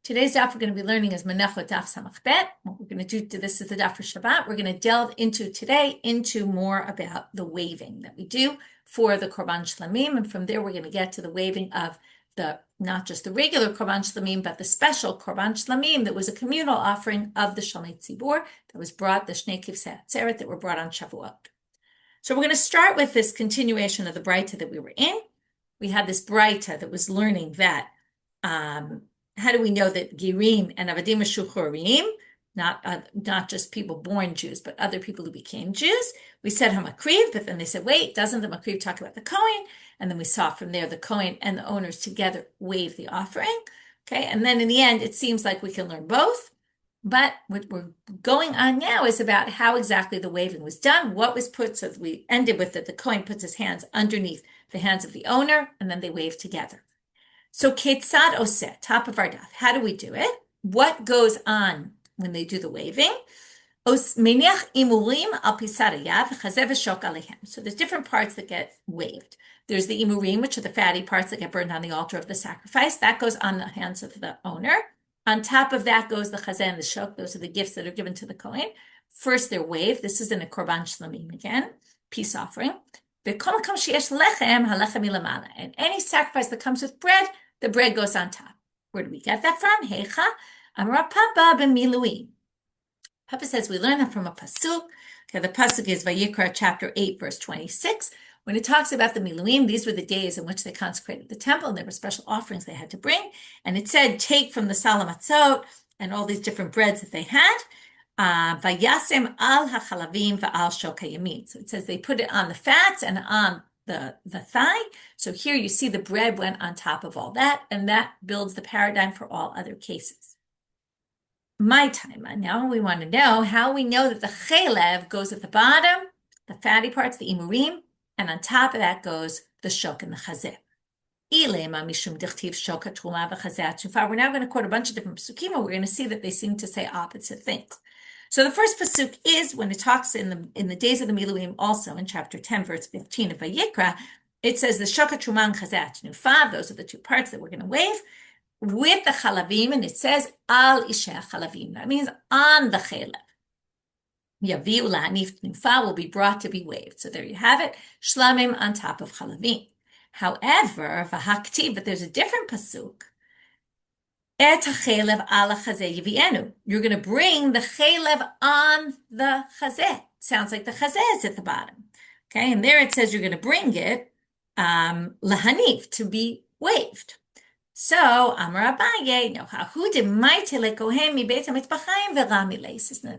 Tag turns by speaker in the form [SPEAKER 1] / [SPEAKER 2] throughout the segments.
[SPEAKER 1] Today's daf we're going to be learning is Menachot daf samach bet. What we're going to do, this is the daf for Shabbat. We're going to delve into more about the waving that we do for the Korban Shlamim. And from there, we're going to get to the waving of not just the regular Korban Shlamim, but the special Korban Shlamim that was a communal offering of the Shalmei Tzibur that was brought, the Shnei Kivsei Atzeret that were brought on Shavuot. So we're going to start with this continuation of the Breita that we were in. We had this Breita that was learning that, how do we know that Girim and Avadim Meshuchorim, not just people born Jews, but other people who became Jews? We said Hamakriv, but then they said, wait, doesn't the Makriv talk about the Kohen? And then we saw from there the Kohen and the owners together wave the offering. Okay, and then in the end, it seems like we can learn both. But what we're going on now is about how exactly the waving was done, what was put, so we ended with that the Kohen puts his hands underneath the hands of the owner, and then they wave together. So ketzad oseh, top of our daf, how do we do it? What goes on when they do the waving? Meniach imurim al pisar hayad v'chazeh v'shok alehem. So there's different parts that get waved. There's the imurim, which are the fatty parts that get burned on the altar of the sacrifice. That goes on the hands of the owner. On top of that goes the chazeh and the shok. Those are the gifts that are given to the Kohen. First, they're waved. This is in a korban shlamim again, peace offering. And any sacrifice that comes with bread, the bread goes on top. Where do we get that from? Heicha Amar Papa b'miluim. Papa says we learn that from a pasuk. Okay, the pasuk is Vayikra chapter 8, verse 26. When it talks about the miluim, these were the days in which they consecrated the temple, and there were special offerings they had to bring. And it said, take from the salamatzot and all these different breads that they had. Vayasem al hachalavim va'al shoka yamin. So it says they put it on the fats and on the thigh. So here you see the bread went on top of all that, and that builds the paradigm for all other cases. My time. Now we want to know how we know that the chelev goes at the bottom, the fatty parts, the imurim, and on top of that goes the shok and the chazeh. We're now going to quote a bunch of different pasukim, and we're going to see that they seem to say opposite things. So the first pasuk is when it talks in the days of the Miluim, also in chapter 10, verse 15 of Vayikra, it says the shok truma and chazeh nufa. Those are the two parts that we're going to wave with the chalavim, and it says al isheh chalavim. That means on the chelev. Yaviu lahanif nufa will be brought to be waved. So there you have it, shlamim on top of chalavim. However, v'haktiv, but there's a different pasuk. Et hachelev ala chazeh yavienu. You're going to bring the chelev on the chazeh. Sounds like the chazeh is at the bottom. Okay, and there it says you're going to bring it lahanif, to be waved. So Amar Abaye, no, who did my telekohem mi beit hamitbachayim v'ramilei? Says no.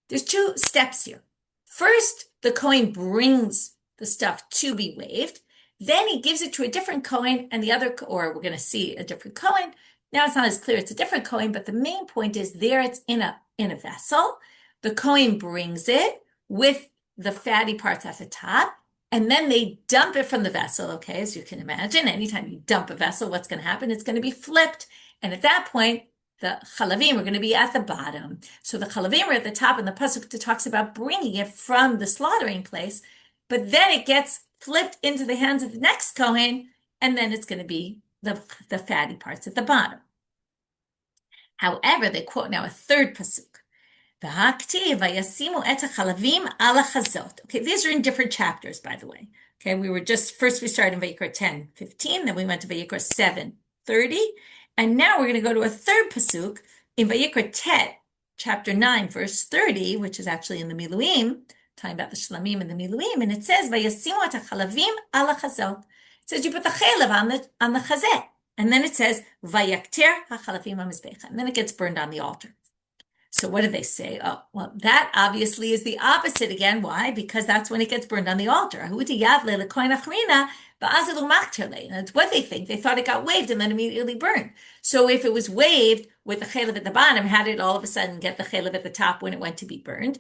[SPEAKER 1] There's two steps here. First, the Kohen brings the stuff to be waved. Then he gives it to a different Kohen, and the other, or we're going to see a different Kohen. Now it's not as clear it's a different Kohen, but the main point is there it's in a vessel. The Kohen brings it with the fatty parts at the top, and then they dump it from the vessel. Okay, as you can imagine, anytime you dump a vessel, what's going to happen? It's going to be flipped, and at that point, the chalavim are going to be at the bottom. So the chalavim are at the top, and the pasuk talks about bringing it from the slaughtering place, but then it gets flipped into the hands of the next Kohen, and then it's going to be the fatty parts at the bottom. However, they quote now a third pasuk. Okay, these are in different chapters, by the way. Okay, first we started in Vayikra 10:15, then we went to Vayikra 7:30, and now we're going to go to a third pasuk in Vayikra Tet, chapter 9, verse 30, which is actually in the Miluim, talking about the Shlamim and the Miluim, and it says, "Vayasimu et hachalavim ala chazot." It says you put the chelev on the chazeh, and then it says, "Vayakter hachalavim hamizbecha," and then it gets burned on the altar. So what do they say? Oh, well, that obviously is the opposite again. Why? Because that's when it gets burned on the altar. And that's what they think. They thought it got waved and then immediately burned. So if it was waved with the chelev at the bottom, how did it all of a sudden get the chelev at the top when it went to be burned?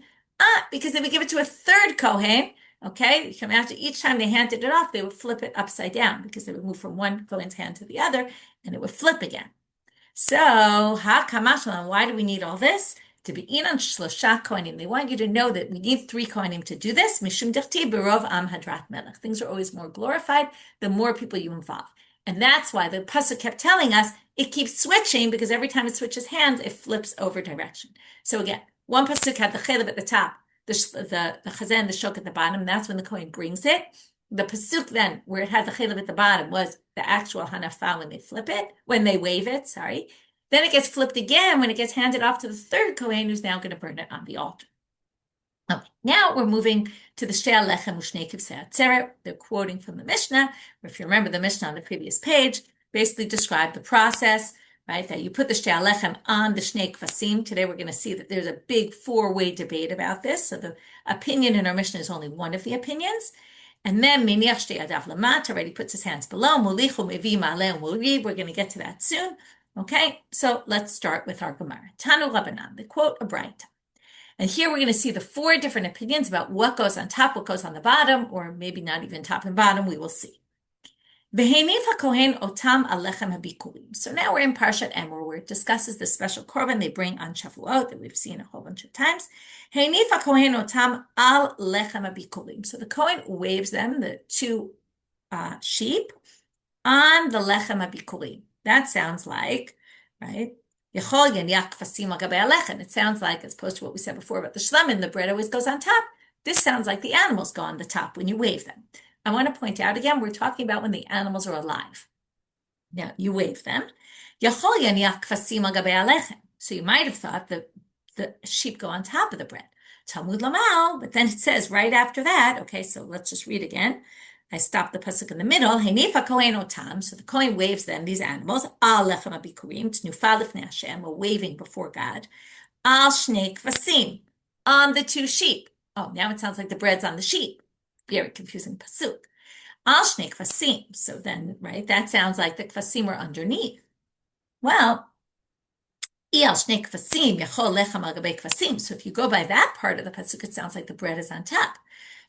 [SPEAKER 1] Because they would give it to a third Kohen. Okay, after each time they handed it off, they would flip it upside down because they would move from one Kohen's hand to the other, and it would flip again. So, why do we need all this? To be inan shlosha kohanim. They want you to know that we need 3 kohanim to do this. Mishum dichti berov am hadrat melech. Things are always more glorified the more people you involve. And that's why the pasuk kept telling us it keeps switching because every time it switches hands, it flips over direction. So again, one pasuk had the chelev at the top, the chazan, the shok at the bottom. That's when the Kohen brings it. The pasuk then, where it had the chelev at the bottom, was the actual hanafa when they flip it, when they wave it, sorry. Then it gets flipped again when it gets handed off to the third Kohen, who's now going to burn it on the altar. Okay, now we're moving to the Shtei Lechem U'Shnei Kivsei Atzeret. They're quoting from the Mishnah. If you remember the Mishnah on the previous page, basically described the process, right? That you put the Shtei Lechem on the Shnei Kvasim. Today we're going to see that there's a big four-way debate about this. So the opinion in our Mishnah is only one of the opinions. And then Meniach Shtei Adav Lamata already puts his hands below. Mulichu Mevi Ma'aleh, we'll read. We're going to get to that soon. Okay, so let's start with our Gemara. Tanu Rabbanan, they quote a Braita. And here we're going to see the four different opinions about what goes on top, what goes on the bottom, or maybe not even top and bottom, we will see. V'henif HaKohen otam alechem habikurim. So now we're in Parshat Emor, where it discusses the special korban they bring on Shavuot that we've seen a whole bunch of times. Henif HaKohen otam al lechem habikurim. So the Kohen waves them, the two sheep, on the lechem habikurim. That sounds like, right? It sounds like, as opposed to what we said before about the shlamim, the bread always goes on top. This sounds like the animals go on the top when you wave them. I want to point out again, we're talking about when the animals are alive. Now, you wave them. So you might have thought that the sheep go on top of the bread. Talmud Lamal, but then it says right after that, okay, so let's just read again. I stopped the pasuk in the middle. Henifa Kohen otam. So the Kohen waves them, these animals. Al lechem habikurim, t'nufa lifnei Hashem, we're waving before God. Al shnei kvasim, on the two sheep. Oh, now it sounds like the bread's on the sheep. Very confusing pasuk. Al shnei kvasim. So then, right, that sounds like the kvasim are underneath. Well, al shnei kvasim yachol lechem al gabei kvasim. So if you go by that part of the pasuk, it sounds like the bread is on top.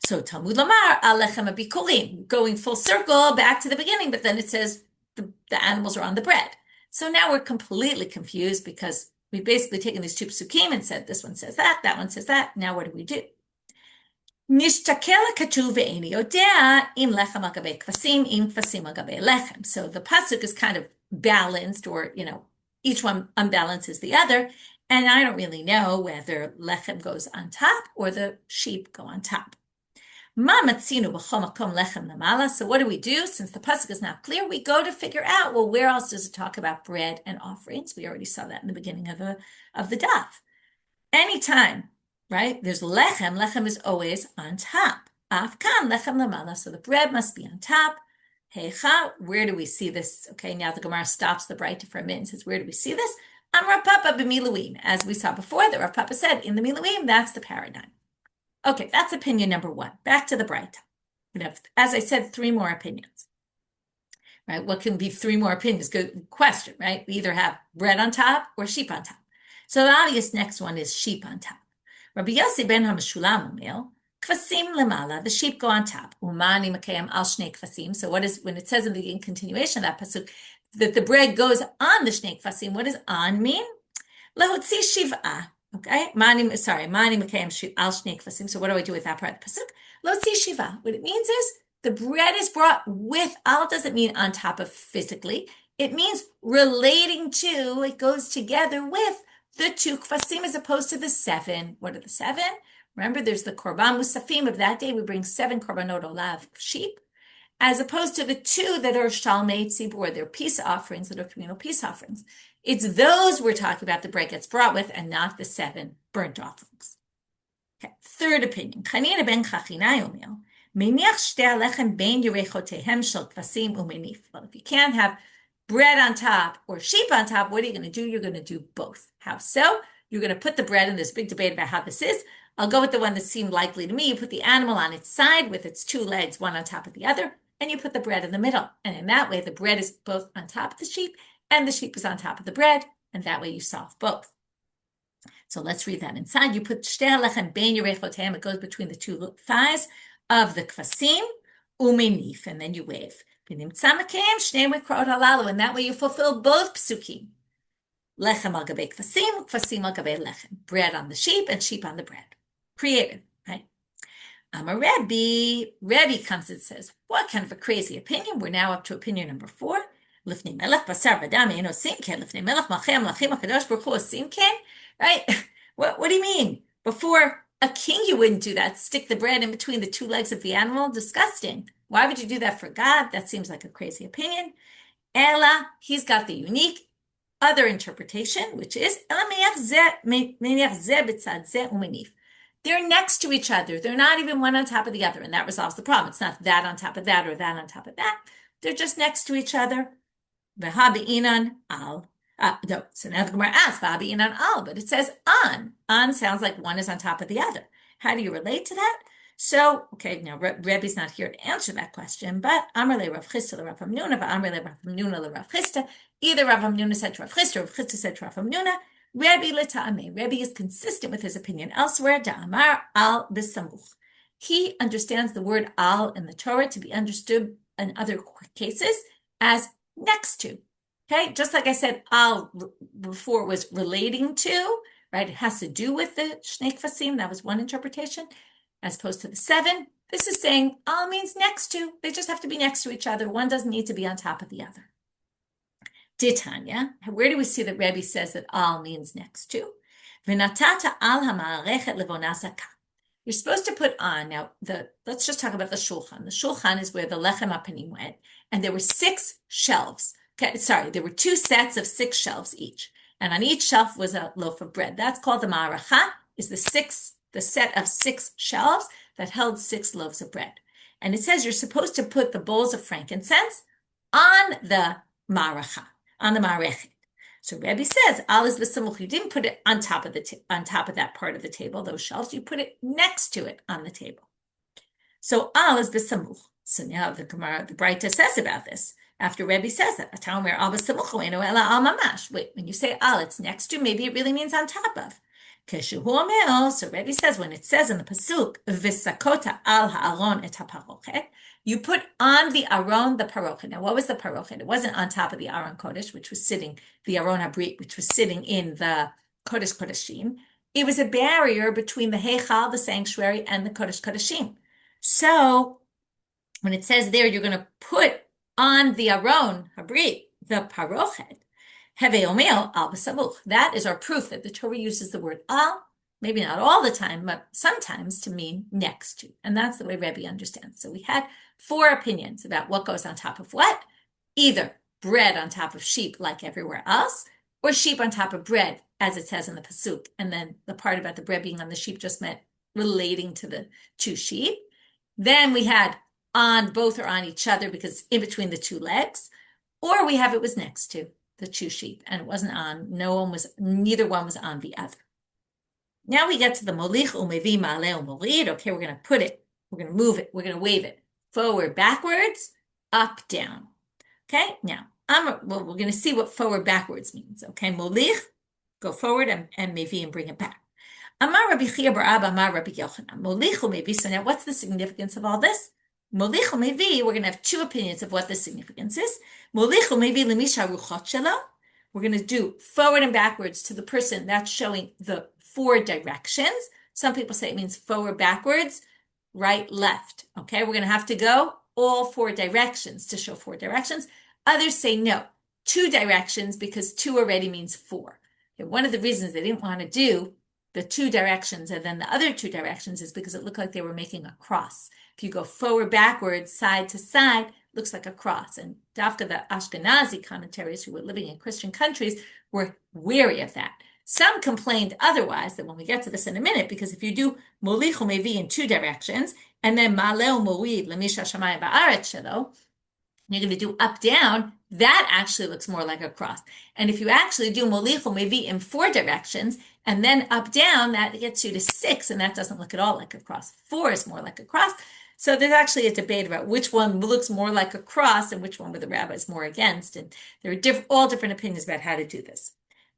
[SPEAKER 1] So Talmud Lamar, alechem habikurim, going full circle back to the beginning, but then it says the animals are on the bread. So now we're completely confused because we've basically taken these two psukim and said this one says that one says that. Now what do we do? Nishtakel katuv ve'eni yodea im lechem al gabei kvasim im kvasim al gabei lechem. So the pasuk is kind of balanced, or each one unbalances the other, and I don't really know whether lechem goes on top or the sheep go on top. So what do we do? Since the pasuk is not clear, we go to figure out, well, where else does it talk about bread and offerings? We already saw that in the beginning of the daf. Anytime, right, there's lechem is always on top. Afkan lechem lamala, so the bread must be on top. Heicha, where do we see this? Okay, now the Gemara stops the Braita for a minute and says, where do we see this? On Rav Papa b'miluim. As we saw before, the Rav Papa said, in the miluim, that's the paradigm. Okay, that's opinion number one. Back to the Braita. We have, as I said, three more opinions. Right? What can be three more opinions? Good question, right? We either have bread on top or sheep on top. So the obvious next one is sheep on top. Rabbi Yossi ben HaMeshulam Umil, kvasim lemala, the sheep go on top. Umani makayam al shnei kvasim. So what is, when it says in the continuation of that pasuk, that the bread goes on the shnei kvasim, what does on mean? Lahotzi shiv'ah. Okay, mani makayim al shnei kvasim. So what do I do with that part of the pasuk? Lotzi shiva. What it means is the bread is brought with. Al doesn't mean on top of physically. It means relating to. It goes together with the two kvasim as opposed to the seven. What are the seven? Remember, there's the korban musafim of that day. We bring 7 korbanot olav sheep, as opposed to the 2 that are shalmei tzibur. They're peace offerings, that are communal peace offerings. It's those we're talking about the bread gets brought with, and not the 7 burnt offerings. Okay. Third opinion. Chanina ben Chachinai Omil, meniach shtei alechem ben yerechotehem shel kvasim umenif. Well, if you can't have bread on top or sheep on top, what are you going to do? You're going to do both. How so? You're going to put the bread in this big debate about how this is. I'll go with the one that seemed likely to me. You put the animal on its side with its 2 legs, one on top of the other, and you put the bread in the middle. And in that way, the bread is both on top of the sheep and the sheep is on top of the bread. And that way you solve both. So let's read that inside. You put shtei halechem ben yerechotehem. It goes between the 2 thighs of the kvasim, umenif, and then you wave. And that way you fulfill both psukim. Lechem al gabei kvasim, kvasim al gabei lechem. Bread on the sheep and sheep on the bread. Creative, right? A Rebbe comes and says, what kind of a crazy opinion? We're now up to opinion number 4. Lifnei melech basar v'dam ein osim ken. Lifnei melech malchei hamlachim hakadosh baruch hu osim ken. Right? What do you mean? Before a king, you wouldn't do that. Stick the bread in between the two legs of the animal. Disgusting. Why would you do that for God? That seems like a crazy opinion. Ella, he's got the unique other interpretation, which is they're next to each other. They're not even one on top of the other, and that resolves the problem. It's not that on top of that or that on top of that. They're just next to each other. Al. No, so now the Gemara asks, al, but it says on. On sounds like one is on top of the other. How do you relate to that? So, okay, now Rebbe's not here to answer that question, but Amar le Rav Chisda le Rav Hamnuna, Amar le Rav Hamnuna le Rav Chisda. Either Rav Hamnuna said to Rav Chisda, or Rav Chisda said to Rav Hamnuna. Rebbe le ta'ameh. Rebbe is consistent with his opinion elsewhere. Da'amar al b'samuch. He understands the word al in the Torah to be understood in other cases as next to. Okay, just like I said, al before was relating to, right? It has to do with the shnei kvasim. That was one interpretation, as opposed to the 7. This is saying al means next to. They just have to be next to each other. One doesn't need to be on top of the other. Titania, where do we see that Rebbe says that al means next to? V'natata al ha'ma'arechet levonasaka. You're supposed to put on, now, let's just talk about the shulchan. The shulchan is where the lechem apanim went, and there were 6 shelves. Okay, sorry, there were 2 sets of 6 shelves each, and on each shelf was a loaf of bread. That's called the ma'aracha, is the set of 6 shelves that held 6 loaves of bread. And it says you're supposed to put the bowls of frankincense on the ma'aracha, on the ma'arechet. So Rebbe says, al is b'samuch. You didn't put it on top of that part of the table, those shelves. You put it next to it on the table. So al is b'samuch. So now the Gemara, the Braita says about this. After Rebbe says that, wait, when you say al, it's next to, maybe it really means on top of. So Rebbe says, when it says in the pasuk, v'sakota al ha'aron et ha'parochet, you put on the aron the parochet. Now, what was the parochet? It wasn't on top of the aron kodesh, which was sitting, the aron habrit, which was sitting in the kodesh kodeshim. It was a barrier between the heichal, the sanctuary, and the kodesh kodeshim. So when it says there, you're going to put on the aron habrit the parochet. Heve omeo al b'samuch. That is our proof that the Torah uses the word al, maybe not all the time, but sometimes to mean next to. And that's the way Rebbe understands. So we had 4 opinions about what goes on top of what. Either bread on top of sheep like everywhere else, or sheep on top of bread, as it says in the pasuk. And then the part about the bread being on the sheep just meant relating to the 2 sheep. Then we had on, both are on each other because in between the 2 legs, or we have it was next to the 2 sheep, and it wasn't on, neither one was on the other. Now we get to the molich umevi ma'aleh u'morid. Okay, we're going to put it, we're going to move it, we're going to wave it forward, backwards, up, down. Okay, now, we're going to see what forward, backwards means. Okay, molich, go forward, and mevi, and bring it back. Amar Rabbi Chia bar Abba, Amar Rabbi Yochanan. Molich umevi. So now what's the significance of all this? Molich umevi, we're going to have 2 opinions of what the significance is. Molich umevi lemisha ruchot shelo. We're going to do forward and backwards to the person. That's showing the 4 directions. Some people say it means forward, backwards, right, left. Okay, we're going to have to go all 4 directions to show 4 directions. Others say no, 2 directions because 2 already means 4. Okay, one of the reasons they didn't want to do the 2 directions and then the other 2 directions is because it looked like they were making a cross. If you go forward, backwards, side to side, looks like a cross. And Dafka, the Ashkenazi commentaries who were living in Christian countries were wary of that. Some complained otherwise, that when we get to this in a minute, because if you do molich umevi in 2 directions, and then ma'aleh u'morid lemisha shamayim ba'aretz shelo, you're going to do up, down, that actually looks more like a cross. And if you actually do molich umevi in 4 directions, and then up, down, that gets you to 6, and that doesn't look at all like a cross. 4 is more like a cross. So there's actually a debate about which one looks more like a cross and which one were the rabbis more against. And there are all different opinions about how to do this.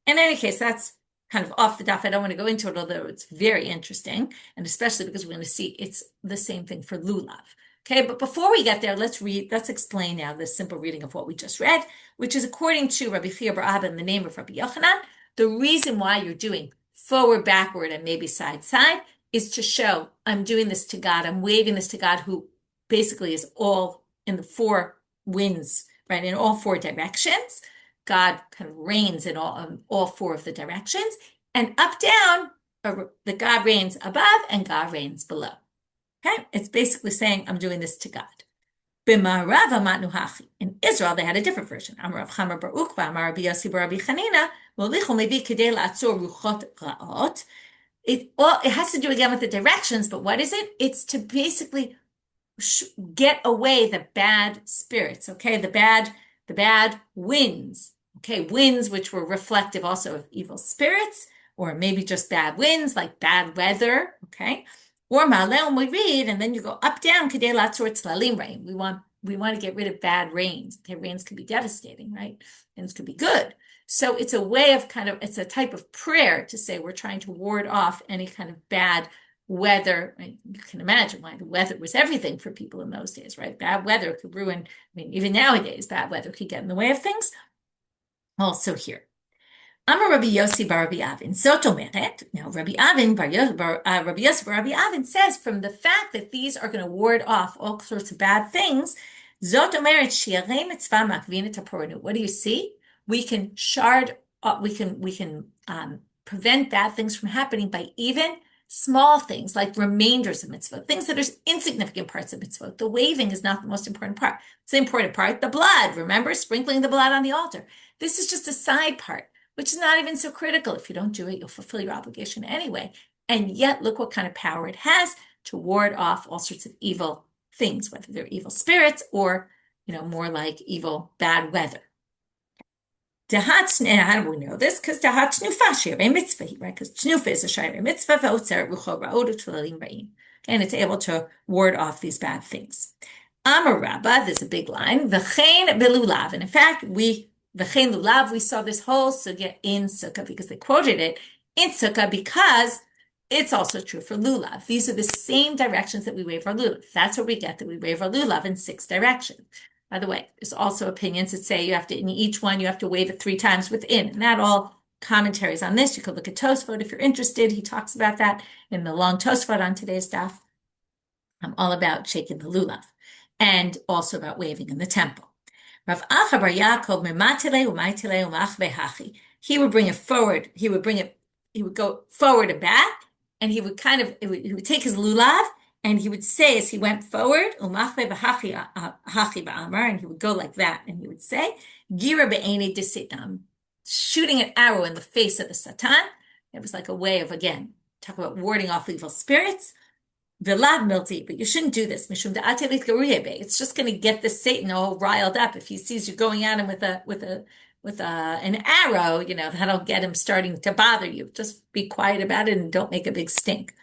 [SPEAKER 1] In any case, that's kind of off the daf. I don't want to go into it, although it's very interesting. And especially because we're going to see it's the same thing for lulav. Okay, but before we get there, let's explain now this simple reading of what we just read, which is according to Rabbi Chia bar Abba in the name of Rabbi Yochanan, the reason why you're doing forward, backward, and maybe side, side, is to show I'm doing this to God. I'm waving this to God, who basically is all in the 4 winds, right? In all four directions. God kind of reigns in all four of the directions. And up, down, the God reigns above and God reigns below. Okay? It's basically saying, I'm doing this to God. In Israel, they had a different version. It has to do again with the directions, but what is it? It's to basically get away the bad spirits, okay? The bad winds, okay? Winds which were reflective also of evil spirits, or maybe just bad winds, like bad weather, okay? Or Malel, we read, and then you go up, down, Kadei Latzor Tzlalim rain. We want to get rid of bad rains. Okay, rains can be devastating, right? Rains could be good. So it's a way of it's a type of prayer to say we're trying to ward off any kind of bad weather. Right? You can imagine why the weather was everything for people in those days, right? Bad weather could ruin, even nowadays, bad weather could get in the way of things. Also here. Amar Rabbi Yossi bar Rabbi Avin. Zot omeret. Now, Rabbi Yossi bar Rabbi Avin says from the fact that these are going to ward off all sorts of bad things, Zot omeret shiarei mitzvah makvin et haporanu. What do you see? We can prevent bad things from happening by even small things like remainders of mitzvah, things that are insignificant parts of mitzvah. The waving is not the most important part. It's the important part, the blood. Remember, sprinkling the blood on the altar. This is just a side part, which is not even so critical. If you don't do it, you'll fulfill your obligation anyway. And yet, look what kind of power it has to ward off all sorts of evil things, whether they're evil spirits or, more like evil bad weather. How do we know this? Because Dahat Shnufa Shirei Mitzvah, right? Because Shnufa is a Shirei Mitzvah, V'otzeret Rucho Ra'od U'Tulalim Ra'im. And it's able to ward off these bad things. Amar Rabba, there's a big line, V'chein Belulav. And in fact, V'chein Lulav, we saw this whole sugya in Sukkah because they quoted it in Sukkah because it's also true for Lulav. These are the same directions that we wave our Lulav. That's where we get that we wave our Lulav in 6 directions. By the way, there's also opinions that say you have to, in each one, you have to wave it 3 times within. And that all commentaries on this. You could look at Tosfot if you're interested. He talks about that in the long Tosfot on today's daf. I'm all about shaking the lulav and also about waving in the temple. Rav Acha bar Yaakov mematile umaitile umachve hachi. He would bring it forward. He would go forward and back, and he would he would take his lulav, and he would say as he went forward, umachve v'hachi v'amar, and he would go like that, and he would say, gira be'eni desitam, shooting an arrow in the face of the Satan. It was like a way of, again, talk about warding off evil spirits. Vilad milti, but you shouldn't do this. It's just going to get the Satan all riled up. If he sees you going at him with an arrow, that'll get him starting to bother you. Just be quiet about it and don't make a big stink.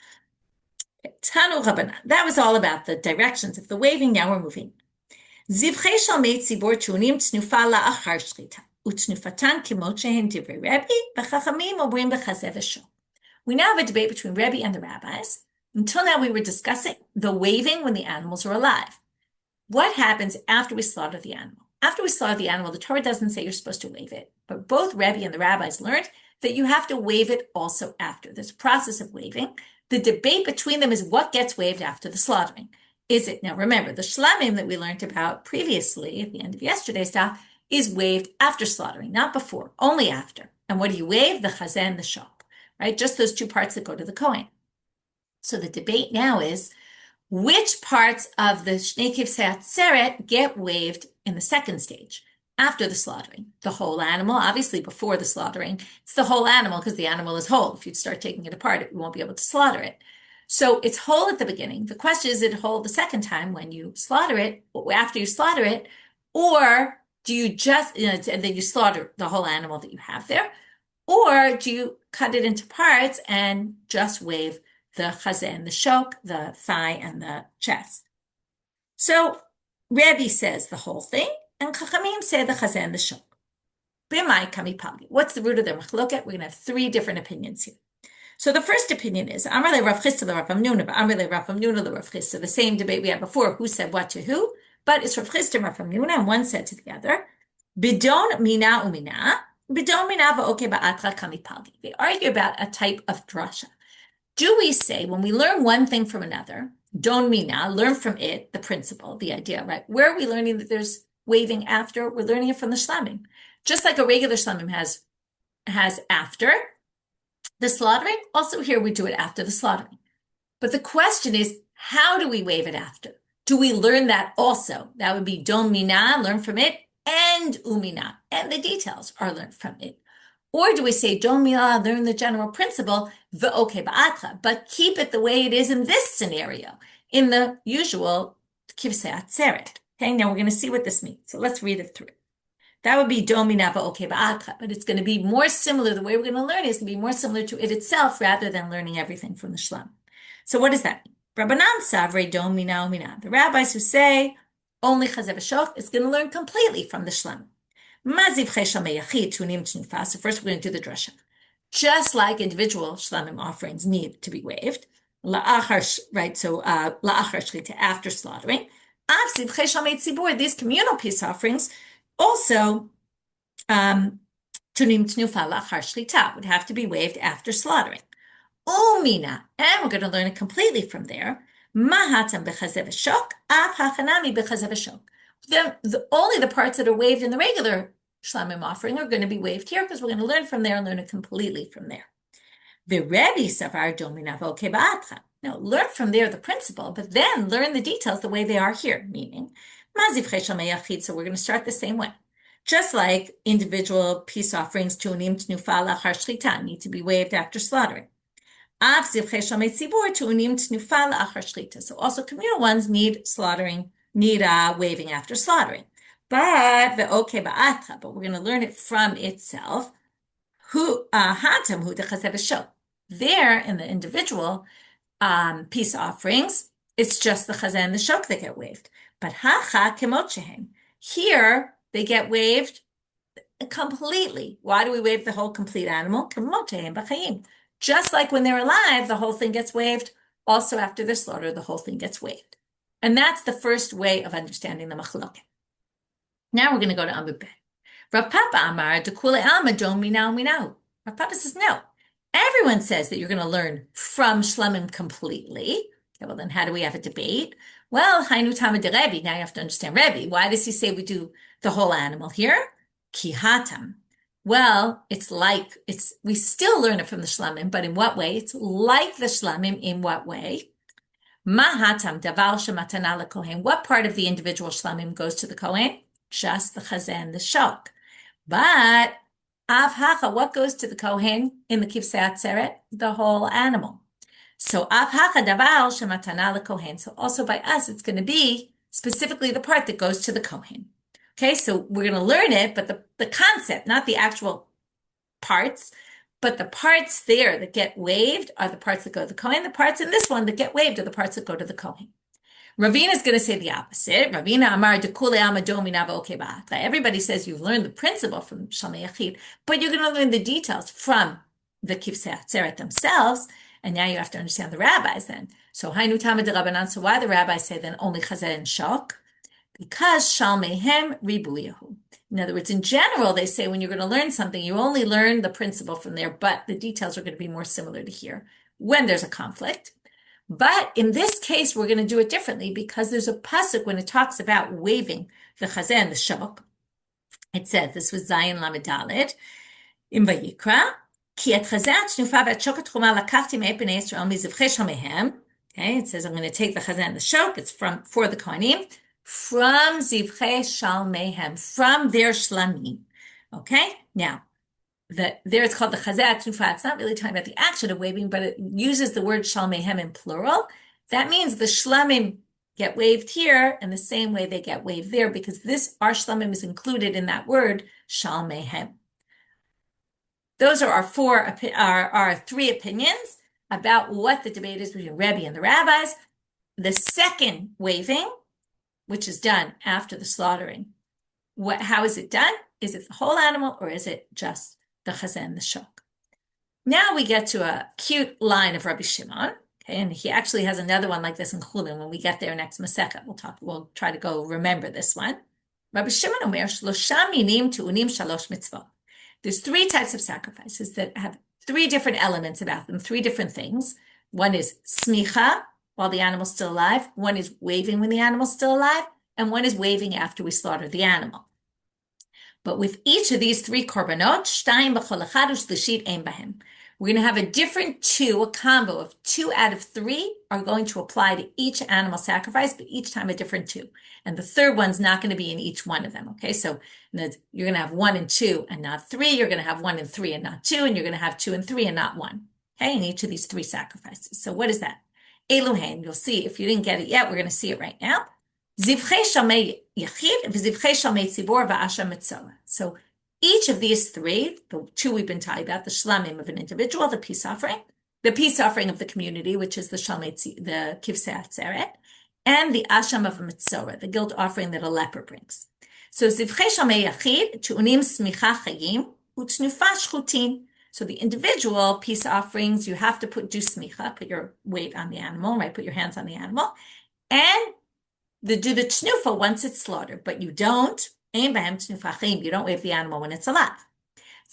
[SPEAKER 1] Tanu Rabbanit. That was all about the directions of the waving. Now we're moving. Zivchei shalmei tzibor tunim tnufa la'achar shrita utnufatan kimot shehem divrei Rebbe b'chachamim omrim b'chazeh v'shol. We now have a debate between Rebbe and the rabbis. Until now, we were discussing the waving when the animals are alive. What happens after we slaughter the animal? After we slaughter the animal, the Torah doesn't say you're supposed to wave it, but both Rebbe and the rabbis learned that you have to wave it also after. There's a process of waving. The debate between them is what gets waved after the slaughtering. Is it, now remember, the shlamim that we learned about previously at the end of yesterday's daf is waved after slaughtering, not before, only after. And what do you wave? The chazeh and the shok, right? Just those 2 parts that go to the Kohen. So the debate now is which parts of the Shnei Kivsei Atzeret get waved in the second stage, after the slaughtering. The whole animal, obviously before the slaughtering, it's the whole animal because the animal is whole. If you start taking it apart, you won't be able to slaughter it. So it's whole at the beginning. The question is it whole the second time when you slaughter it, after you slaughter it, or do you just, and then you slaughter the whole animal that you have there, or do you cut it into parts and just wave the chazeh and the shok, the thigh and the chest? So Rebbe says the whole thing, and Chachamim say the chazeh and the shok. B'mai kami pagi. What's the root of their machloket? We're going to have 3 different opinions here. So the first opinion is Amar le Rav Chisda le Rav Hamnuna, but Amar le Rav Hamnuna le Rav Chisda. The same debate we had before, who said what to who, but it's Rav Chisda and Rav Hamnuna, and one said to the other, Bidon mina umina, Bidon mina va'oke ba'atra kami pagi. They argue about a type of drasha. Do we say, when we learn one thing from another, don mina, learn from it, the principle, the idea, right? Where are we learning that there's waving after, we're learning it from the shlamim. Just like a regular shlamim has after the slaughtering, also here we do it after the slaughtering. But the question is, how do we wave it after? Do we learn that also? That would be dom mina, learn from it, and umina, and the details are learned from it. Or do we say dom mina, learn the general principle, ve'okeh ba'atra, but keep it the way it is in this scenario, in the usual kivsei atzeret. Okay, now we're going to see what this means. So let's read it through. That would be dom mina ve'okeh ba'atra, but it's going to be more similar. The way we're going to learn it is going to be more similar to it itself rather than learning everything from the shlam. So what does that mean? Rabbanan savrei dom mina umina. The rabbis who say only chazeh v'shok is going to learn completely from the shlam. Mazivchei shalmei yachid tunim tnufa. So first we're going to do the drasha. Just like individual shlamim offerings need to be waved, la'achar, right? So la'achar shlita, after slaughtering. Av zivchei shalmei tzibur. These communal peace offerings also tunim tnufa la'achar shlita would have to be waved after slaughtering. Umina, and we're going to learn it completely from there. Mahatam b'chazeh v'shok, av hachanami b'chazeh v'shok. Only the parts that are waved in the regular shlamim offering are going to be waved here because we're going to learn from there and learn it completely from there. The Rebbe savar domina v'okeh ba'atra. Now, learn from there the principle, but then learn the details the way they are here, meaning, mazivchei shalmei yachid, so we're going to start the same way. Just like individual peace offerings, tunim tnufa la'achar shlita, need to be waved after slaughtering. So also communal ones need waving after slaughtering. But we're going to learn it from itself. There in the individual peace offerings, it's just the chazeh and the shok that get waved. But here they get waved completely. Why do we wave the whole complete animal? Just like when they're alive, the whole thing gets waved. Also, after the slaughter, the whole thing gets waved. And that's the first way of understanding the machloket. Now we're going to go to Amud Bet. Rav Papa Amar, Dekule Alma Dom Minau Minau. Rav Papa says, no. Everyone says that you're going to learn from Shlamim completely. Okay, well, then how do we have a debate? Well, Hainu Tama de Rebbe. Now you have to understand Rebbe. Why does he say we do the whole animal here? Ki hatam. Well, we still learn it from the shlamim, but in what way? It's like the shlamim in what way? Mahatam davar shematana lekohen. What part of the individual shlamim goes to the kohen? Just the chazeh and the shok. But av hacha, what goes to the kohen in the kivsei atzeret? The whole animal. So av hacha davar shematana lekohen. So also by us, it's going to be specifically the part that goes to the kohen. Okay, so we're going to learn it, but the concept, not the actual parts, but the parts there that get waved are the parts that go to the Kohen. The parts in this one that get waved are the parts that go to the Kohen. Ravina is going to say the opposite. Ravina Amar Dekule Amadomi Nava Okeba. Everybody says you've learned the principle from Shalmei Yachid, but you're going to learn the details from the Kivsei Atzeret themselves, and now you have to understand the rabbis then. So Hainu Tama de Rabbanan, so why the rabbis say then only Chazeh and Shok? Because Shalmehem Ribuyahu. In other words, in general, they say when you're going to learn something, you only learn the principle from there, but the details are going to be more similar to here when there's a conflict. But in this case, we're going to do it differently because there's a pasuk when it talks about waving the chazeh and the shok. It says, this was Zayin Lamed Dalet in Vayikra, Ki et chazeh shnufa v'et shok tchuma lakachti me'et b'nei Yisrael mizivchei shalmehem. Okay, it says I'm going to take the chazeh and the shok. It's for the kohanim. From zivchei shalmehem, from their shlamim. Okay, now there it's called the chazeh tnufa. It's not really talking about the action of waving, but it uses the word shalmehem in plural. That means the shlamim get waved here in the same way they get waved there, because our shlamim is included in that word shalmehem. Those are our three opinions about what the debate is between Rebbe and the rabbis. The second waving, which is done after the slaughtering. How is it done? Is it the whole animal or is it just the chazeh and the shok? Now we get to a cute line of Rabbi Shimon, okay, and he actually has another one like this in Chulin. When we get there next Masechet, we'll try to go remember this one. Rabbi Shimon Omer, Shlosha minim tu'unim shalosh mitzvot. There's three types of sacrifices that have three different elements about them, three different things. One is smicha, while the animal's still alive. One is waving when the animal's still alive. and one is waving after we slaughter the animal. But with each of these three korbanot, shtayim b'chol echad u'shlishit ein bahem. We're going to have a different two, a combo of 2 out of 3 are going to apply to each animal sacrifice, but each time a different 2. And the third one's not going to be in each one of them, okay? So you're going to have 1 and 2 and not 3. You're going to have 1 and 3 and not 2. And you're going to have 2 and 3 and not 1, okay? In each of these 3 sacrifices. So what is that? Eluhen, you'll see, if you didn't get it yet, we're going to see it right now. Zivchei shamei yachid v'zivchei shamei tzibor v'asha mitzvah. So each of these 3, the 2 we've been talking about, the shlamim of an individual, the peace offering of the community, which is the kivsei atzeret, and the asham of a mitzvah, the guilt offering that a leper brings. So zivchei shamei yachid tu'unim smicha chayim u'tnufa shchutin. So the individual peace offerings, you have to do smicha, put your weight on the animal, right? Put your hands on the animal, and do the tnufa once it's slaughtered, but you don't. You don't wave the animal when it's alive.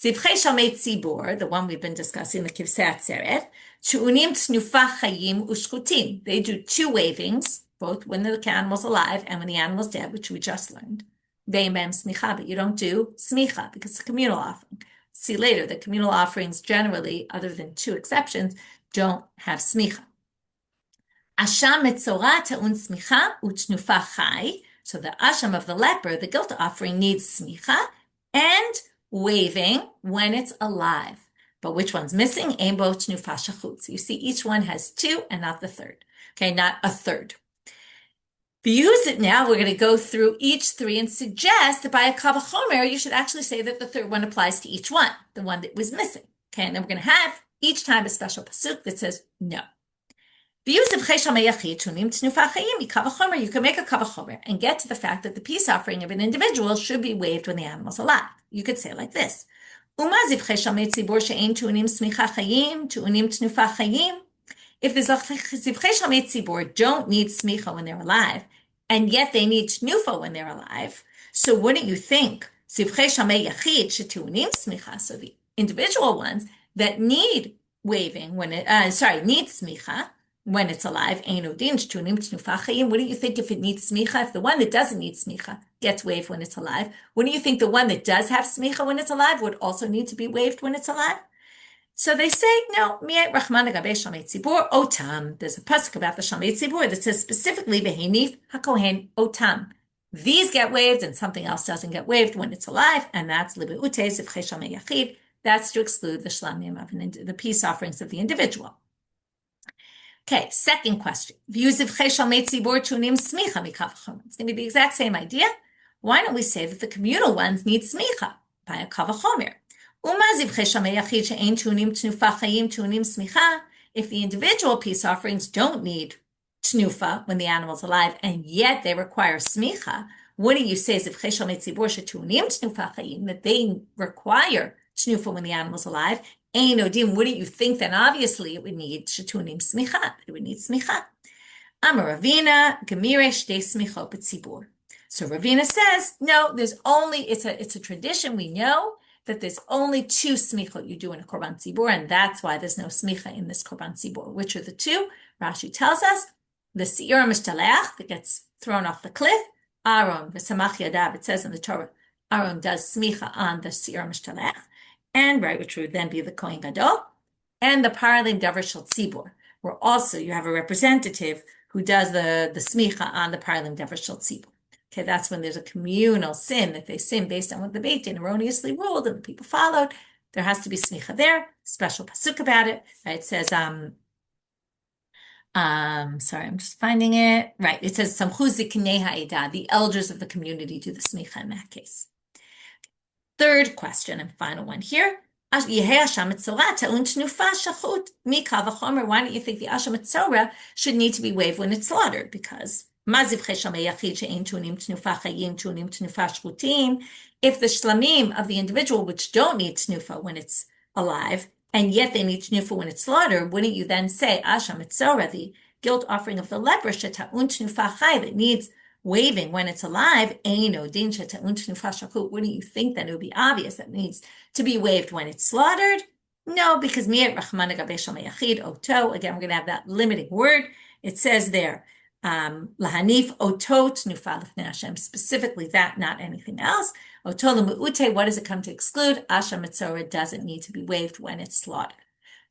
[SPEAKER 1] Zivchei shamei tzibor, the one we've been discussing, the kivsei atzeret, tu'unim tnufa chayim u'shchutin. They do 2 wavings, both when the animal's alive and when the animal's dead, which we just learned. Ve'im b'hem smicha, but you don't do smicha because it's a communal offering. See later, the communal offerings generally, other than 2 exceptions, don't have smicha. Asham metzora ta'un smicha u'tnufa chai. So the asham of the leper, the guilt offering, needs smicha and waving when it's alive. But which one's missing? Ein bo tnufa shachut. So you see each one has 2 and not the third. Okay, not a third. If you use it now, we're going to go through each 3 and suggest that by a kal v'chomer, you should actually say that the third one applies to each one, the one that was missing. Okay, and then we're going to have each time a special pasuk that says no. You can make a kal v'chomer and get to the fact that the peace offering of an individual should be waved when the animal's alive. You could say it like this. If the zivchei shamei tzibor don't need smicha when they're alive, and yet they need tnufa when they're alive, so wouldn't you think zivchei shamei yachid shetunim smicha? So the individual ones that need waving when need smicha when it's alive, wouldn't you think if it needs smicha, if the one that doesn't need smicha gets waved when it's alive, wouldn't you think the one that does have smicha when it's alive would also need to be waved when it's alive? So they say, no, mi'et rachman agabe shamei tzibor otam. There's a pasuk about the shamei tzibor that says specifically, v'henif hakohen otam. These get waved and something else doesn't get waved when it's alive, and that's libe'ute zivchei shamei yachid. That's to exclude the shlamim of the peace offerings of the individual. Okay, second question. It's going to be the exact same idea. Why don't we say that the communal ones need smicha by a kal v'chomer? If the individual peace offerings don't need tnufa when the animal's alive, and yet they require smicha, what do you say that they require tnufa when the animal's alive? Wouldn't you think then obviously it would need shetunim smicha? It would need smicha. Amar Ravina gemire shtei smichot b'tzibur. So Ravina says, no, it's a tradition. We know that there's only 2 smichot you do in a korban tzibur, and that's why there's no smicha in this korban tzibur. Which are the 2? Rashi tells us the Shiur mishtaleach that gets thrown off the cliff. Aaron v'samach yadav. It says in the Torah, Aaron does smicha on the Shiur mishtaleach. And right, which would then be the Kohen Gadol, and the Paralim Davar Shel Tzibur, where also you have a representative who does the smicha on the Paralim Davar Shel Tzibur. Okay, that's when there's a communal sin that they sin based on what the Beit Din erroneously ruled and the people followed. There has to be smicha there. Special pasuk about it. Right, it says sorry, I'm just finding it. Right, it says Samchu Ziknei Ha'edah, the elders of the community do the smicha in that case. Third question and final one here. Why don't you think the Asham Tzorah should need to be waved when it's slaughtered? Because if the shlamim of the individual which don't need tnufa when it's alive, and yet they need tnufa when it's slaughtered, wouldn't you then say Asham Tzorah, the guilt offering of the leper, that needs waving when it's alive, wouldn't you think that it would be obvious that it needs to be waved when it's slaughtered? No, because again, we're going to have that limiting word. It says there, Lahanif otot nufa lifnei Hashem, specifically that, not anything else. Oto l'mu'ute, what does it come to exclude? Asha Metzora doesn't need to be waived when it's slaughtered.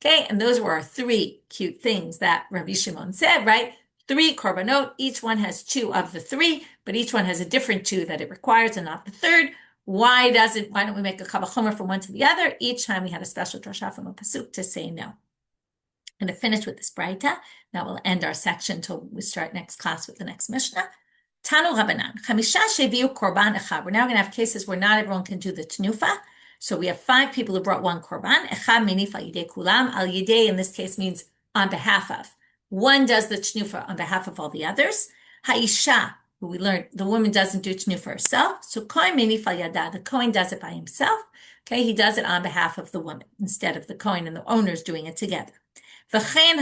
[SPEAKER 1] Okay, and those were our three cute things that Rabbi Shimon said, right? 3 korbanot, each one has 2 of the 3, but each one has a different 2 that it requires and not the third. Why don't we make a kal vachomer from one to the other? Each time we had a special drasha from a pasuk to say no. I'm going to finish with this braita. That will end our section until we start next class with the next Mishnah. Tanu Rabbanan, chamisha sheviu korban echad. We're now going to have cases where not everyone can do the tenufa. So we have 5 people who brought 1 korban. Echad minif al yidei kulam. Al yidei in this case means on behalf of. One does the tenufa on behalf of all the others. Ha'isha, who we learned, the woman doesn't do tenufa herself. So kohen minif al yada, the kohen does it by himself. Okay, he does it on behalf of the woman instead of the kohen and the owners doing it together. There's one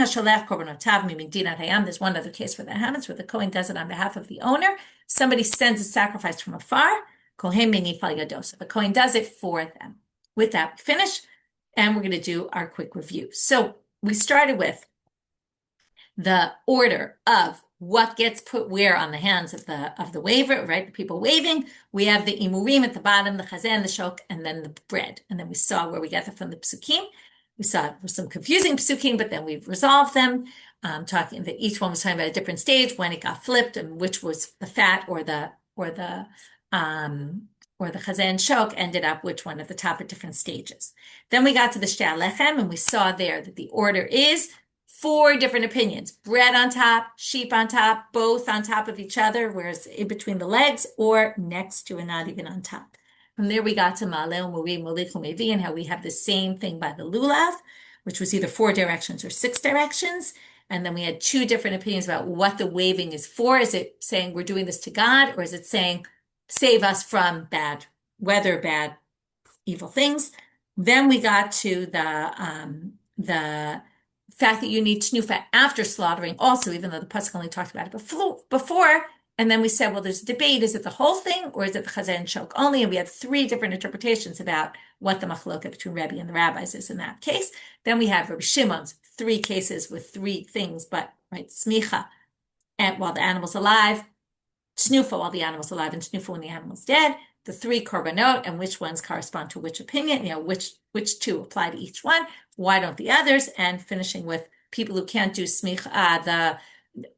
[SPEAKER 1] other case where that happens, where the kohen does it on behalf of the owner. Somebody sends a sacrifice from afar. The kohen does it for them. With that, we finish, and we're going to do our quick review. So we started with the order of what gets put where on the hands of the waver, right? The people waving. We have the imurim at the bottom, the chazan, the shok, and then the bread. And then we saw where we get that from the psukim. We saw some confusing psukim, but then we've resolved them, talking that each one was talking about a different stage when it got flipped and which was the fat or the chazan shok ended up which one at the top at different stages. Then we got to the shtei alechem, and we saw there that the order is 4 different opinions: bread on top, sheep on top, both on top of each other, whereas in between the legs, or next to and not even on top. From there, we got to Ma'aleh, Muri, Molich, Mevi, and how we have the same thing by the lulav, which was either 4 directions or 6 directions. And then we had 2 different opinions about what the waving is for. Is it saying we're doing this to God, or is it saying save us from bad weather, bad, evil things? Then we got to the fact that you need tenufa after slaughtering also, even though the pasuk only talked about it before. And then we said, well, there's a debate. Is it the whole thing, or is it the chazan shok only? And we had 3 different interpretations about what the machloket between Rebbe and the rabbis is in that case. Then we have Rabbi Shimon's 3 cases with 3 things, but right, smicha and while the animal's alive, tenufa while the animal's alive, and tenufa when the animal's dead. The 3 korbanot and which ones correspond to which opinion. Which 2 apply to each one. Why don't the others? And finishing with people who can't do smicha,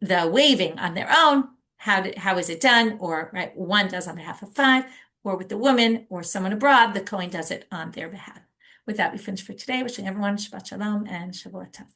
[SPEAKER 1] the waving on their own. How is it done? Or right, one does on behalf of 5, or with the woman or someone abroad, the kohen does it on their behalf. With that, we finish for today. Wishing everyone Shabbat Shalom and Shavua Tov.